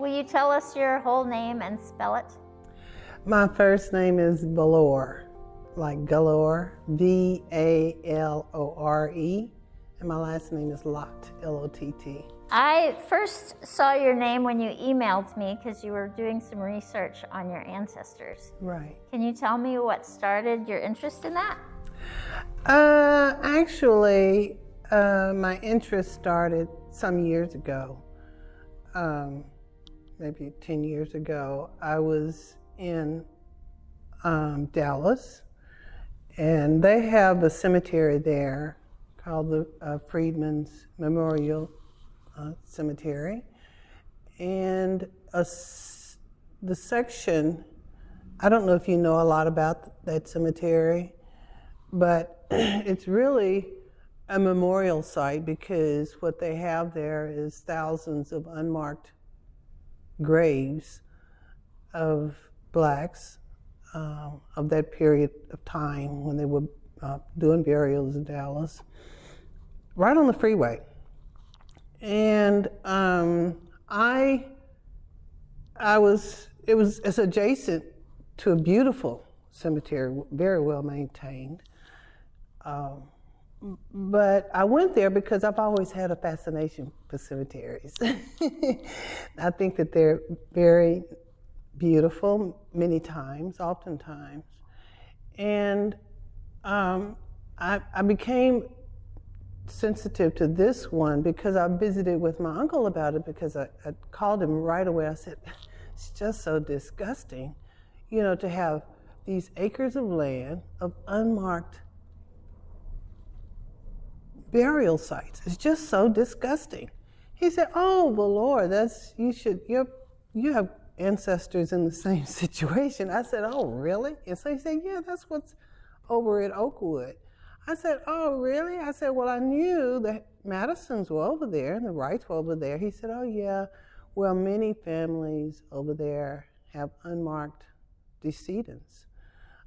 will you tell us your whole name and spell it? My first name is Valore, like galore, V-A-L-O-R-E, and my last name is Lott, L-O-T-T. I first saw your name when you emailed me because you were doing some research on your ancestors. Right. Can you tell me what started your interest in that? Actually, my interest started some years ago, maybe 10 years ago. I was in Dallas, and they have a cemetery there called the Freedmen's Memorial Cemetery, and the section, I don't know if you know a lot about that cemetery, but it's really a memorial site because what they have there is thousands of unmarked graves of blacks of that period of time when they were doing burials in Dallas, right on the freeway. And it's adjacent to a beautiful cemetery, very well maintained. But I went there because I've always had a fascination for cemeteries. I think that they're very beautiful many times, oftentimes. And I became sensitive to this one because I visited with my uncle about it, because I called him right away. I said, it's just so disgusting, to have these acres of land of unmarked burial sites. It's just so disgusting. He said, oh, well, Lord, you have ancestors in the same situation. I said, oh, really? And so he said, yeah, that's what's over at Oakwood. I said, oh, really? I said, well, I knew that Madisons were over there and the Wrights were over there. He said, oh, yeah, well, many families over there have unmarked decedents.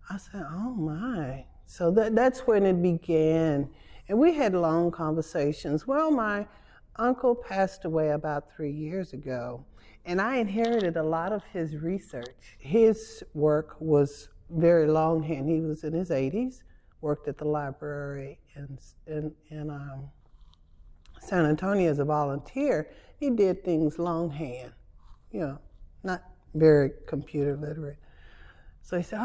I said, oh, my. So that's when it began. And we had long conversations. Well, my uncle passed away about 3 years ago, and I inherited a lot of his research. His work was very longhand. He was in his 80s, worked at the library in San Antonio as a volunteer. He did things longhand, not very computer literate. So he said,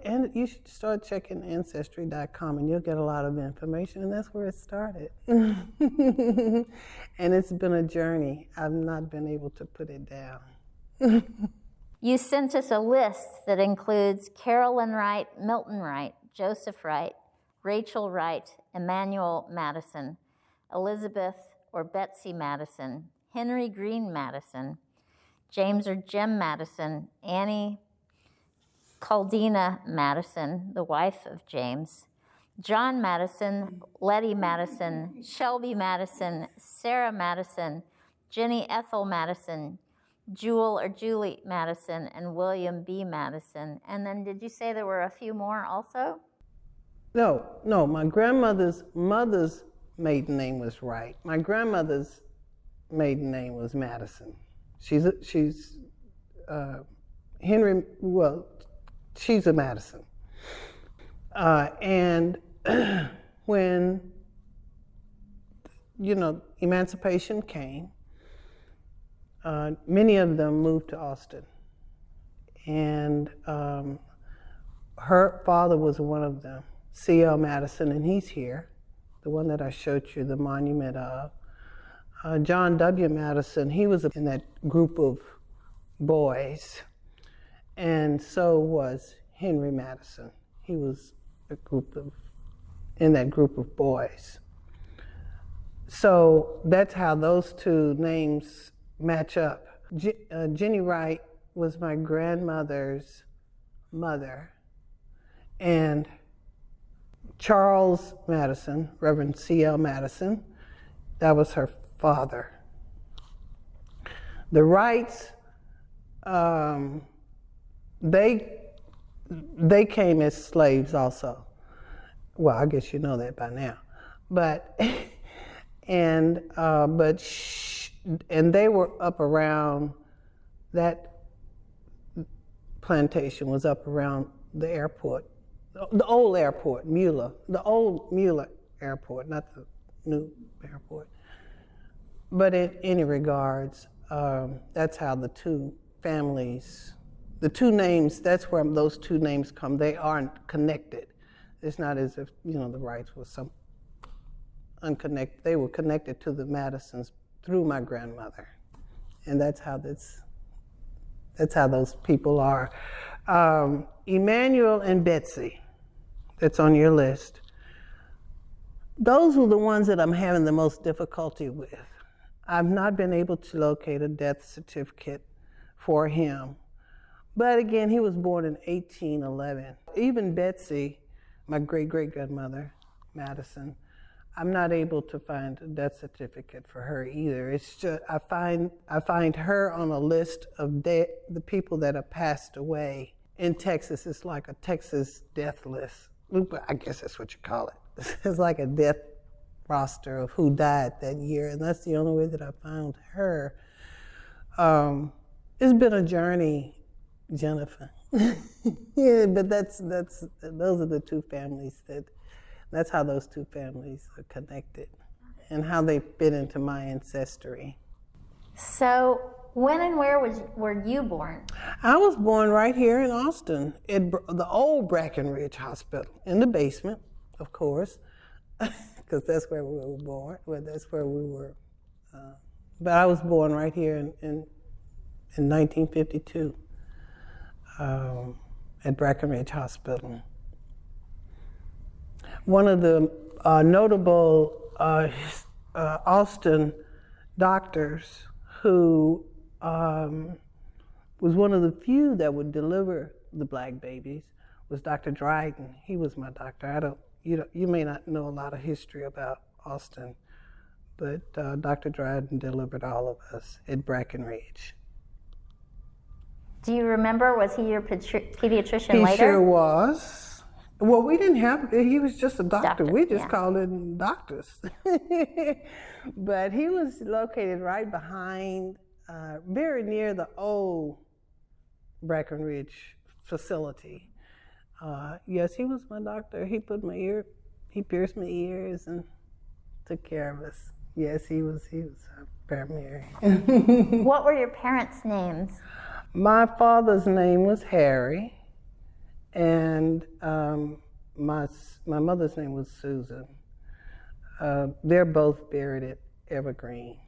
and you should start checking Ancestry.com and you'll get a lot of information. And that's where it started. And it's been a journey. I've not been able to put it down. You sent us a list that includes Carolyn Wright, Milton Wright, Joseph Wright, Rachel Wright, Emmanuel Madison, Elizabeth or Betsy Madison, Henry Green Madison, James or Jim Madison, Annie Caldina Madison, the wife of James, John Madison, Letty Madison, Shelby Madison, Sarah Madison, Jenny Ethel Madison, Jewel or Julie Madison, and William B. Madison. And then did you say there were a few more also? No, my grandmother's mother's maiden name was Wright. My grandmother's maiden name was Madison. She's she's a Madison. And when, emancipation came, many of them moved to Austin. And her father was one of them, C.L. Madison, and he's here, the one that I showed you the monument of. John W. Madison, he was in that group of boys. And so was Henry Madison. He was in that group of boys. So that's how those two names match up. Jenny Wright was my grandmother's mother, and Charles Madison, Reverend C.L. Madison, that was her father. The Wrights, they came as slaves also. Well, I guess you know that by now. But and they were up around that plantation was up around the airport, the old airport, the old Mueller airport, not the new airport. But in any regards, that's how the two families, the two names, that's where those two names come. They aren't connected. It's not as if, the Wrights were some unconnected. They were connected to the Madisons through my grandmother. And that's how those people are. Emmanuel and Betsy, that's on your list. Those were the ones that I'm having the most difficulty with. I've not been able to locate a death certificate for him. But again, he was born in 1811. Even Betsy, my great-great-grandmother, Madison, I'm not able to find a death certificate for her either. It's just, I find her on a list of the people that have passed away. In Texas, it's like a Texas death list. I guess that's what you call it. It's like a death roster of who died that year, and that's the only way that I found her. It's been a journey, Jennifer. Yeah, but those are the two families that's how those two families are connected and how they fit into my ancestry. So when and where were you born? I was born right here in Austin, at the old Brackenridge Hospital, in the basement, of course, because that's where we were born. Well, that's where we were. But I was born right here in 1952 at Brackenridge Hospital. One of the notable Austin doctors who was one of the few that would deliver the black babies was Dr. Dryden. He was my doctor. You may not know a lot of history about Austin, but Dr. Dryden delivered all of us at Brackenridge. Do you remember, was he your pediatrician He later? He sure was. Well, we didn't have, he was just a doctor. We just yeah. called him doctors. But he was located right behind, very near the old Brackenridge facility. Yes, he was my doctor. He pierced my ears and took care of us. Yes, he was our primary. What were your parents' names? My father's name was Harry, and my mother's name was Susan. They're both buried at Evergreen.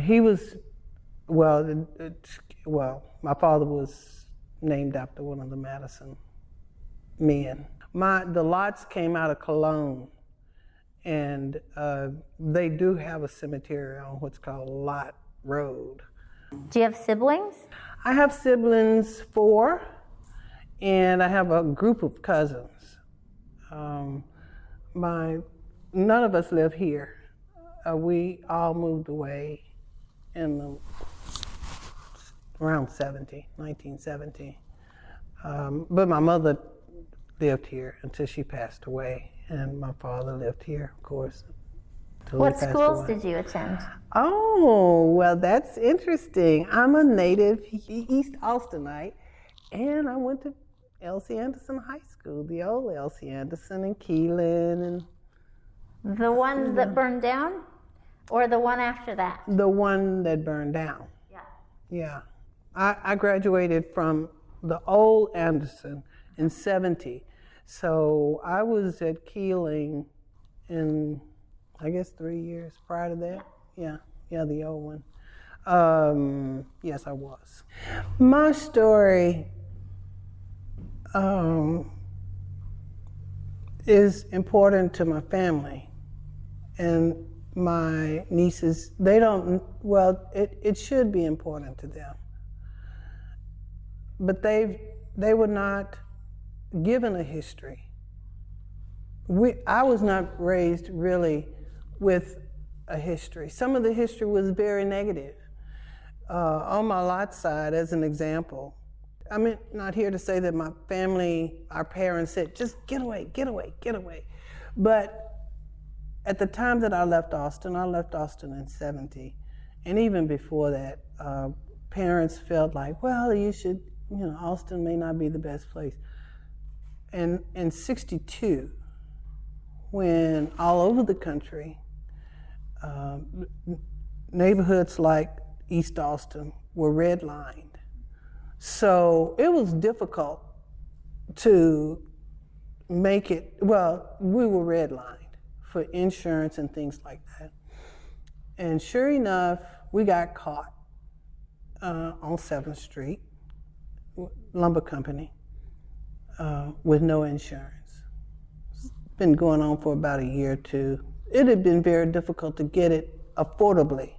He was, my father was named after one of the Madison men. The Lotts came out of Cologne, and they do have a cemetery on what's called Lott Road. Do you have siblings? I have siblings, 4, and I have a group of cousins. None of us live here. We all moved away in around 1970. But my mother lived here until she passed away, and my father lived here, of course. What schools did you attend? Oh, well, that's interesting. I'm a native East Austinite, and I went to Elsie Anderson High School, the old Elsie Anderson in Keelan. And the one that burned down, or the one after that? The one that burned down. Yeah. I graduated from the old Anderson in 70. So I was at Keeling in, I guess, 3 years prior to that. Yeah, the old one. Yes, I was. My story is important to my family, and my nieces, it should be important to them. But they were not given a history. I was not raised really with a history. Some of the history was very negative. On my Lott side, as an example, I'm not here to say that my family, our parents said, just get away, get away, get away. But at the time that I left Austin in 70, and even before that, parents felt like, well, you should, Austin may not be the best place. And in 62, when all over the country, neighborhoods like East Austin were redlined. So it was difficult to make it, well, we were redlined for insurance and things like that. And sure enough, we got caught on 7th Street, lumber company, with no insurance. It's been going on for about a year or two. It had been very difficult to get it affordably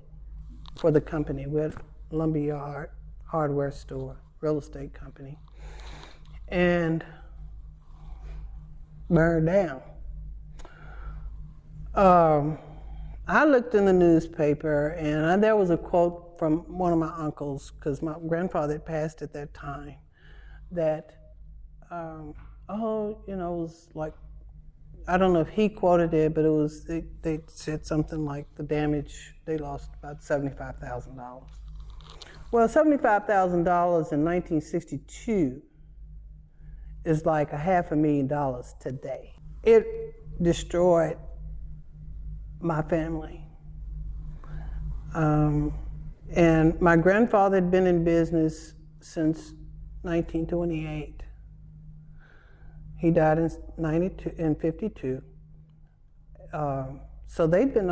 for the company. We had a lumberyard, hardware store, real estate company, and burned down. I looked in the newspaper, and there was a quote from one of my uncles, because my grandfather had passed at that time, that, it was like, I don't know if he quoted it, but it was, they said something like the damage, they lost about $75,000. Well, $75,000 in 1962 is like $500,000 today. It destroyed my family. And my grandfather had been in business since 1928. He died in 52. So they'd been,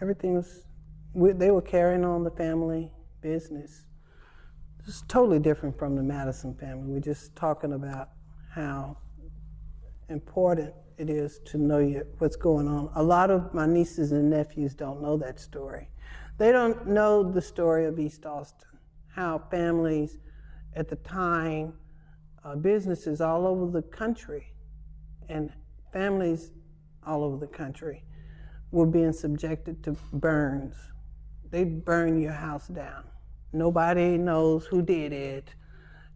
everything was, they were carrying on the family business. It's totally different from the Madison family. We're just talking about how important it is to know what's going on. A lot of my nieces and nephews don't know that story. They don't know the story of East Austin, how families at the time, businesses all over the country and families all over the country were being subjected to burns. They'd burn your house down. Nobody knows who did it.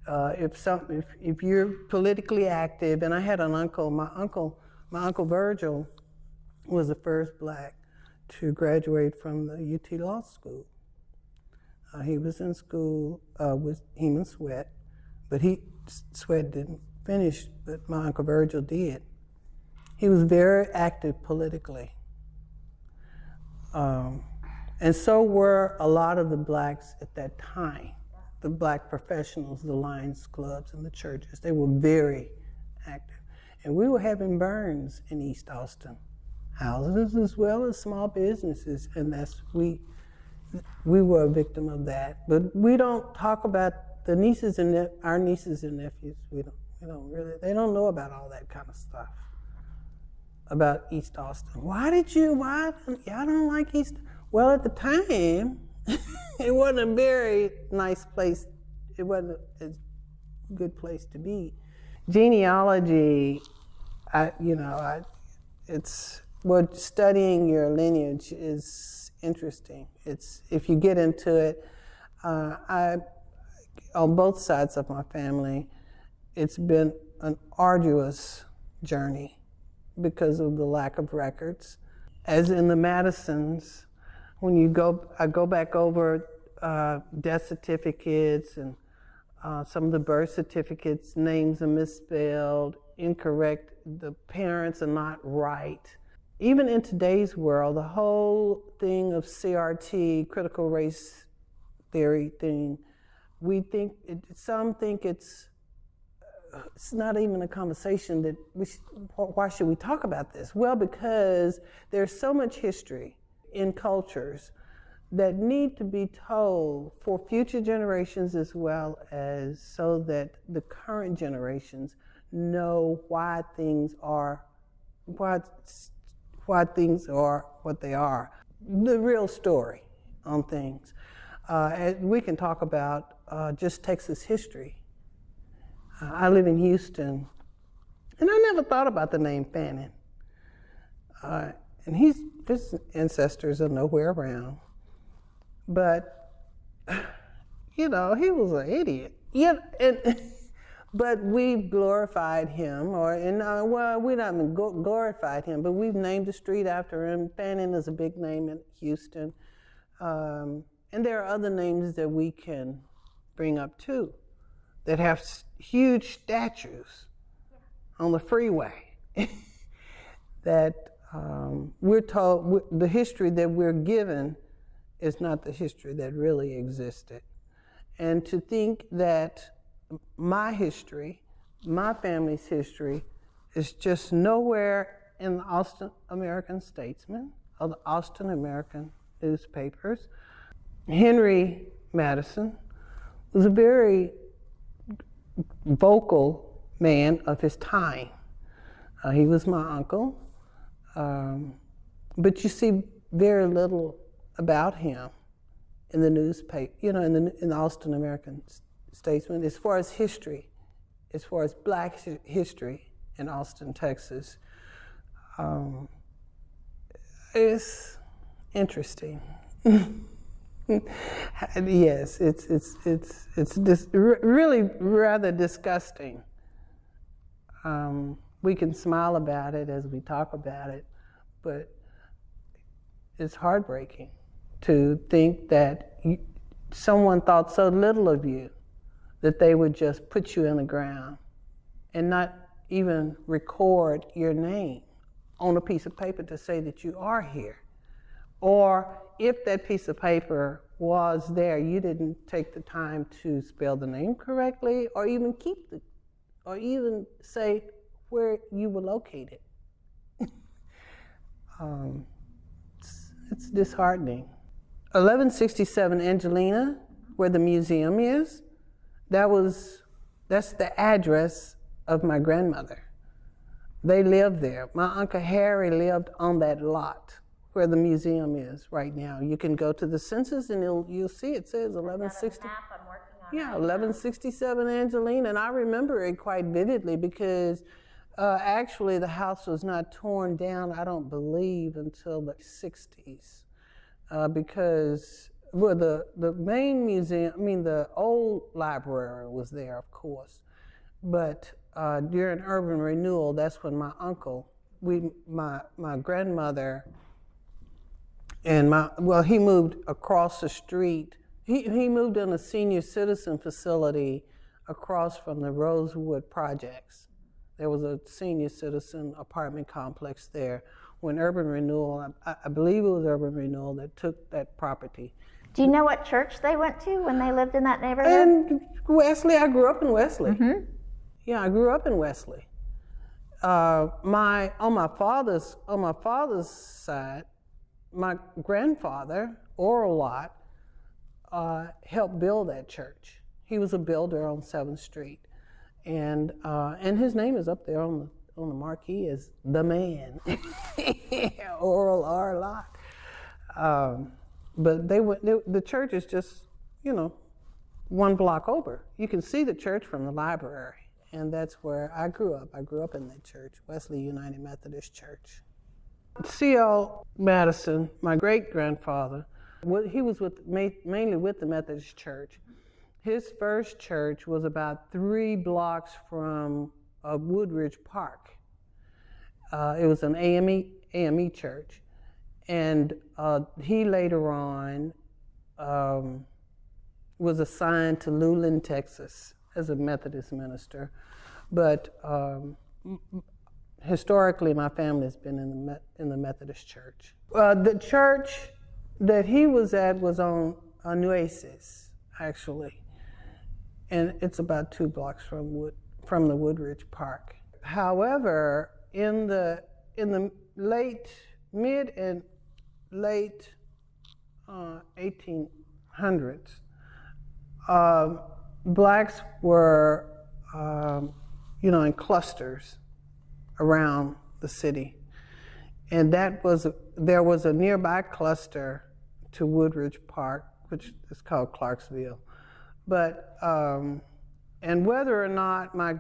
If you're politically active, and I had an uncle, my uncle Virgil was the first black to graduate from the UT Law School. He was in school with Emancipate, but Sweat didn't finish, but my Uncle Virgil did. He was very active politically. And so were a lot of the blacks at that time, the black professionals, the Lions clubs and the churches. They were very active. And we were having burns in East Austin, houses as well as small businesses, and we were a victim of that. But we don't talk about the nieces and our nieces and nephews. We don't really. They don't know about all that kind of stuff about East Austin. Why I don't like East. Well, at the time, it wasn't a very nice place. It wasn't a good place to be. Genealogy, studying your lineage is interesting. If you get into it, on both sides of my family, it's been an arduous journey because of the lack of records. As in the Madisons, when I go back over death certificates and some of the birth certificates, names are misspelled, incorrect, the parents are not right. Even in today's world, the whole thing of CRT, critical race theory thing, some think it's not even a conversation that why should we talk about this? Well, because there's so much history in cultures that need to be told for future generations as well as so that the current generations know why things are what they are. The real story on things. We can talk about just Texas history. I live in Houston, and I never thought about the name Fannin. And his ancestors are nowhere around. But, he was an idiot. But we've glorified him, we haven't glorified him, but we've named a street after him. Fannin is a big name in Houston. And there are other names that we can bring up too, that have huge statues on the freeway. That we're told, the history that we're given is not the history that really existed. And to think that my history, my family's history, is just nowhere in the Austin American Statesman or the Austin American newspapers. Henry Madison was a very vocal man of his time. He was my uncle, but you see very little about him in the newspaper, in the Austin American Statesman, as far as history, as far as black history in Austin, Texas. It's interesting. Yes, it's really rather disgusting. We can smile about it as we talk about it, but it's heartbreaking to think that someone thought so little of you that they would just put you in the ground and not even record your name on a piece of paper to say that you are here. Or if that piece of paper was there, you didn't take the time to spell the name correctly or even or even say where you were located. It's disheartening. 1167 Angelina, where the museum is, that's the address of my grandmother. They lived there. My Uncle Harry lived on that lot where the museum is right now. You can go to the census and you'll see it says 1160. Yeah, 1167 Angelina, and I remember it quite vividly because actually the house was not torn down, I don't believe, until the 60s. Because the main museum, the old library was there, of course, but during urban renewal, that's when my uncle, my grandmother, and he moved across the street. He moved in a senior citizen facility across from the Rosewood Projects. There was a senior citizen apartment complex there. When urban renewal, I believe it was urban renewal that took that property. Do you know what church they went to when they lived in that neighborhood? And Wesley, I grew up in Wesley. Mm-hmm. Yeah, I grew up in Wesley. On my father's side, my grandfather, Valore Lott, helped build that church. He was a builder on 7th Street, and his name is up there on the marquee as the man, Valore Lott. But the church is just, one block over. You can see the church from the library, and that's where I grew up. I grew up in that church, Wesley United Methodist Church. C.L. Madison, my great-grandfather, he was mainly with the Methodist Church. His first church was about 3 blocks from Woodridge Park. It was an AME church. And he later on was assigned to Luling, Texas as a Methodist minister. But historically, my family has been in the Methodist Church. The church that he was at was on Nueces, actually. And it's about 2 blocks from the Woodridge Park. However, in the mid and late 1800s, blacks were, in clusters around the city, and there was a nearby cluster to Woodridge Park, which is called Clarksville. But and whether or not my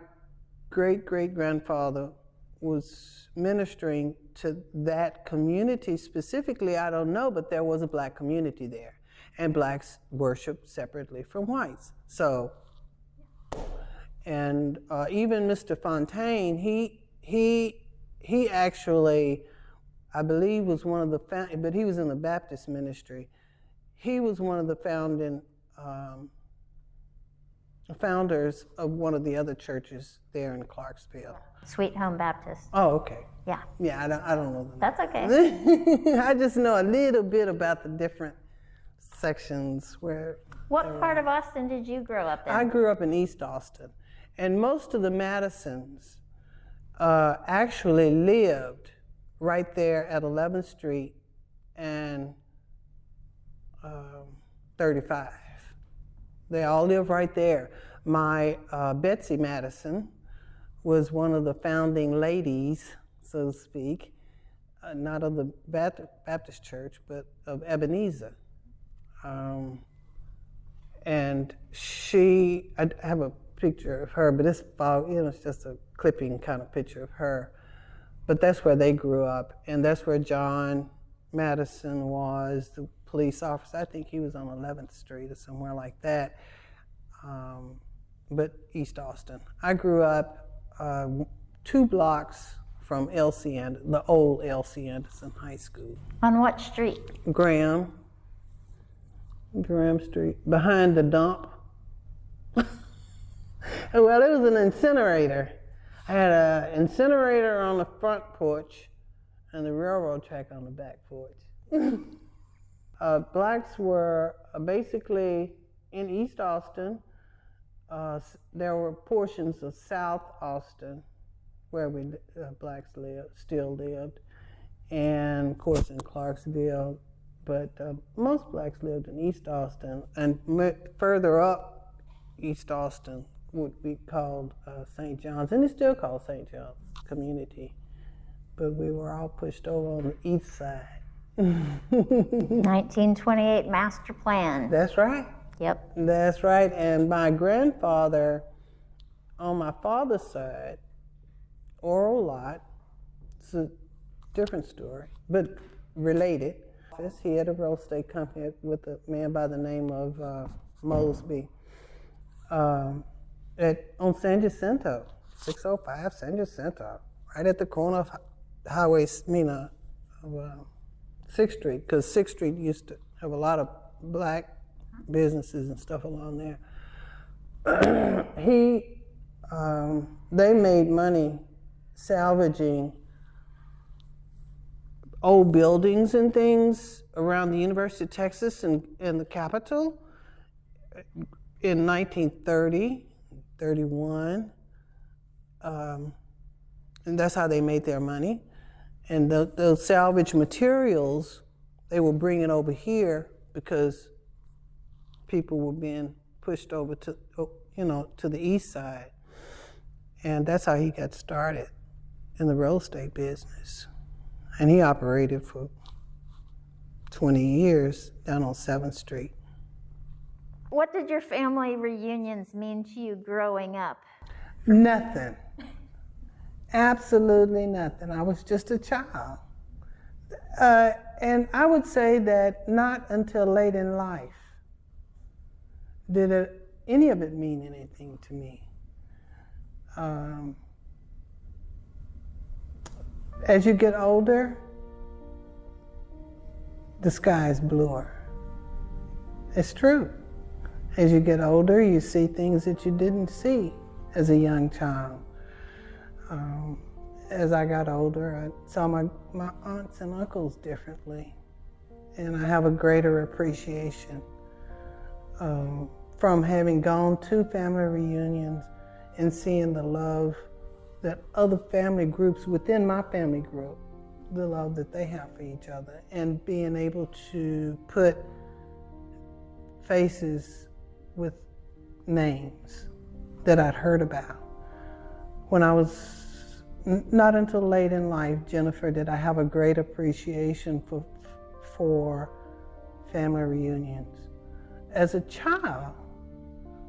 great-great-grandfather was ministering to that community specifically, I don't know, but there was a black community there, and blacks worshiped separately from whites. So, and even Mr. Fontaine, he actually, I believe, was one of the but he was in the Baptist ministry. he was one of the founders of one of the other churches there in Clarksville. Sweet Home Baptist. Oh, okay. Yeah. Yeah, I don't know them. That's okay. I just know a little bit about the different sections where. What part of Austin did you grow up in? I grew up in East Austin, and most of the Madisons actually lived right there at 11th Street and 35. They all live right there. My Betsy Madison was one of the founding ladies, so to speak, not of the Baptist Church, but of Ebenezer. And I have a picture of her, but it's just a clipping kind of picture of her. But that's where they grew up, and that's where John Madison was, the police officer. I think he was on 11th Street or somewhere like that. But East Austin. I grew up 2 blocks from the old L.C. Anderson High School. On what street? Graham Street, behind the dump. Well, it was an incinerator. I had an incinerator on the front porch and the railroad track on the back porch. Blacks were basically in East Austin. There were portions of South Austin where blacks still lived, and of course in Clarksville. But most blacks lived in East Austin, and further up East Austin would be called St. John's, and it's still called St. John's Community. But we were all pushed over on the east side. 1928 master plan. That's right. Yep. That's right. And my grandfather, on my father's side, Valore Lott, it's a different story, but related. He had a real estate company with a man by the name of Mosby on San Jacinto, 605 San Jacinto, right at the corner of Highway, 6th Street, because 6th Street used to have a lot of black businesses and stuff along there. They made money salvaging old buildings and things around the University of Texas and the Capitol in 1930, 31. And that's how they made their money. And those salvage materials, they were bringing over here because people were being pushed over to the east side. And that's how he got started in the real estate business. And he operated for 20 years down on 7th Street. What did your family reunions mean to you growing up? Nothing. Absolutely nothing. I was just a child. And I would say that not until late in life did any of it mean anything to me. As you get older, the sky is bluer. It's true. As you get older, you see things that you didn't see as a young child. As I got older, I saw my aunts and uncles differently, and I have a greater appreciation from having gone to family reunions and seeing the love that other family groups within my family group, the love that they have for each other, and being able to put faces with names that I'd heard about. When I was not until late in life, Jennifer, did I have a great appreciation for family reunions. As a child,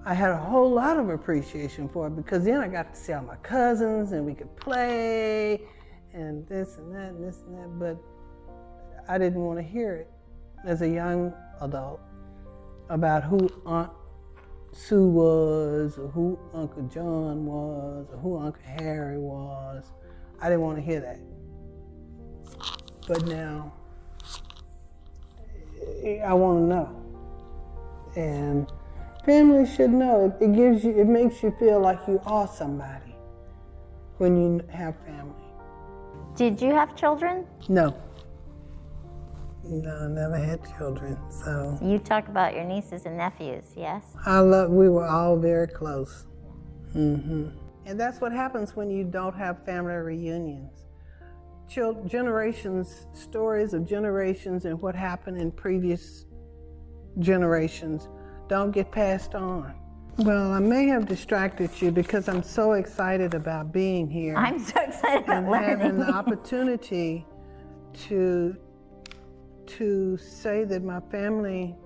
I had a whole lot of appreciation for it because then I got to see all my cousins and we could play and this and that and this and that, but I didn't want to hear it as a young adult about who Aunt Sue was or who Uncle John was or who Uncle Harry was. I didn't want to hear that. But now I want to know. And family should know. It makes you feel like you are somebody when you have family. Did you have children? No, never had children. So You talk about your nieces and nephews, yes? we were all very close. And that's what happens when you don't have family reunions. Stories of generations and what happened in previous generations don't get passed on. Well, I may have distracted you because I'm so excited about being here. I'm so excited about and learning. having the opportunity to say that my family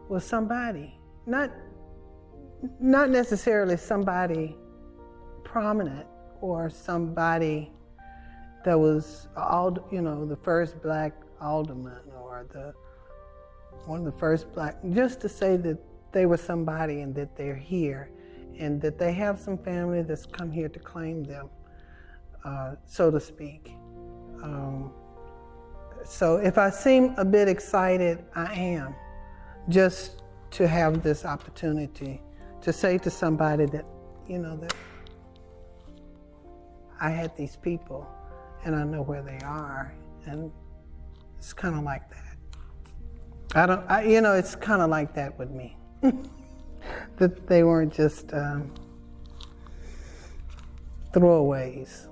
was somebody, not necessarily somebody prominent or somebody that was the first black alderman or one of the first black, just to say that they were somebody and that they're here and that they have some family that's come here to claim them, so to speak. So if I seem a bit excited, I am, just to have this opportunity to say to somebody that, that I had these people and I know where they are, and it's kind of like that. It's kind of like that with me. That they weren't just throwaways.